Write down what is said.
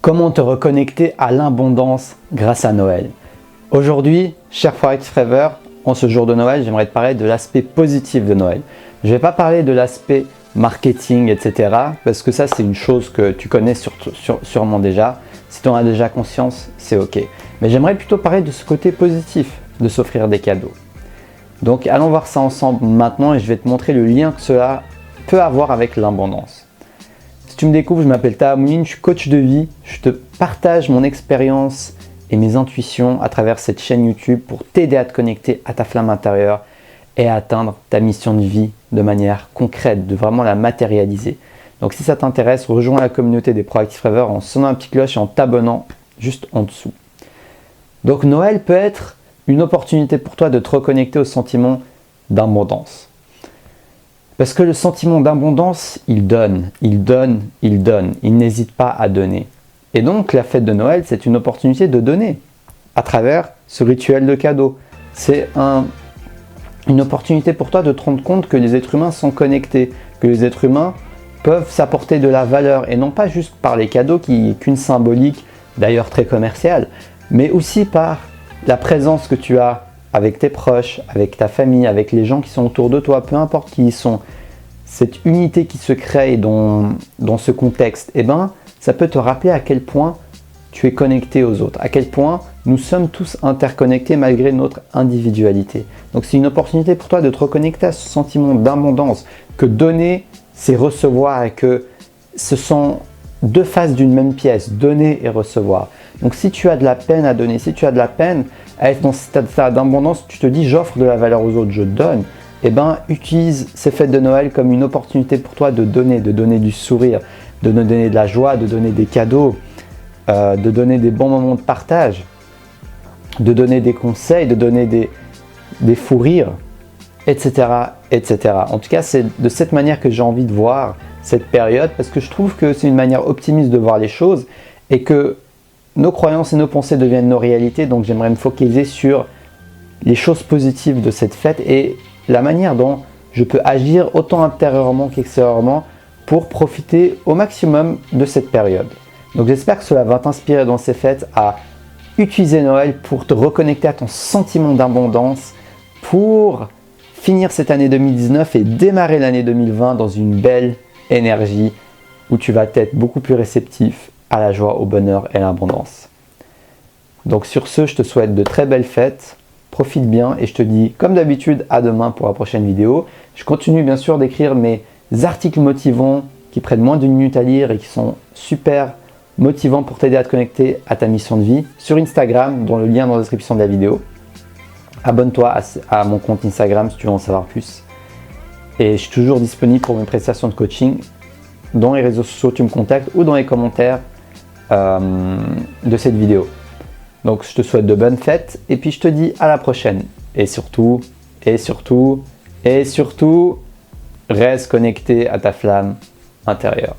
Comment te reconnecter à l'abondance grâce à Noël? Aujourd'hui, cher Forex Forever, en ce jour de Noël, j'aimerais te parler de l'aspect positif de Noël. Je ne vais pas parler de l'aspect marketing, etc. parce que ça, c'est une chose que tu connais sûrement déjà. Si tu en as déjà conscience, c'est ok. Mais j'aimerais plutôt parler de ce côté positif de s'offrir des cadeaux. Donc, allons voir ça ensemble maintenant et je vais te montrer le lien que cela peut avoir avec l'abondance. Si tu me découvres, je m'appelle Taha Mouline, je suis coach de vie. Je te partage mon expérience et mes intuitions à travers cette chaîne YouTube pour t'aider à te connecter à ta flamme intérieure et à atteindre ta mission de vie de manière concrète, de vraiment la matérialiser. Donc si ça t'intéresse, rejoins la communauté des Proactive Forever en sonnant la petite cloche et en t'abonnant juste en dessous. Donc Noël peut être une opportunité pour toi de te reconnecter au sentiment d'abondance. Parce que le sentiment d'abondance, il donne, il donne, il donne. Il n'hésite pas à donner. Et donc, la fête de Noël, c'est une opportunité de donner à travers ce rituel de cadeau. C'est une opportunité pour toi de te rendre compte que les êtres humains sont connectés, que les êtres humains peuvent s'apporter de la valeur et non pas juste par les cadeaux qui est qu'une symbolique, d'ailleurs très commerciale, mais aussi par la présence que tu as avec tes proches, avec ta famille, avec les gens qui sont autour de toi, peu importe qui ils sont, cette unité qui se crée dans ce contexte, eh ben, ça peut te rappeler à quel point tu es connecté aux autres, à quel point nous sommes tous interconnectés malgré notre individualité. Donc c'est une opportunité pour toi de te reconnecter à ce sentiment d'abondance, que donner, c'est recevoir et que ce sont deux faces d'une même pièce, donner et recevoir. Donc si tu as de la peine à donner, si tu as de la peine à être dans cet état d'abondance, tu te dis j'offre de la valeur aux autres, je donne, eh bien utilise ces fêtes de Noël comme une opportunité pour toi de donner du sourire, de donner de la joie, de donner des cadeaux, de donner des bons moments de partage, de donner des conseils, de donner des fous rires, etc., etc. En tout cas, c'est de cette manière que j'ai envie de voir cette période parce que je trouve que c'est une manière optimiste de voir les choses et que nos croyances et nos pensées deviennent nos réalités. Donc j'aimerais me focaliser sur les choses positives de cette fête et la manière dont je peux agir autant intérieurement qu'extérieurement pour profiter au maximum de cette période. Donc j'espère que cela va t'inspirer dans ces fêtes à utiliser Noël pour te reconnecter à ton sentiment d'abondance, pour finir cette année 2019 et démarrer l'année 2020 dans une belle énergie où tu vas être beaucoup plus réceptif à la joie, au bonheur et à l'abondance. Donc sur ce, je te souhaite de très belles fêtes, profite bien et je te dis comme d'habitude à demain pour la prochaine vidéo. Je continue bien sûr d'écrire mes articles motivants qui prennent moins d'une minute à lire et qui sont super motivants pour t'aider à te connecter à ta mission de vie sur Instagram, dont le lien est dans la description de la vidéo. Abonne-toi à mon compte Instagram si tu veux en savoir plus. Et je suis toujours disponible pour mes prestations de coaching. Dans les réseaux sociaux, tu me contactes ou dans les commentaires de cette vidéo. Donc je te souhaite de bonnes fêtes et puis je te dis à la prochaine. Et surtout, reste connecté à ta flamme intérieure.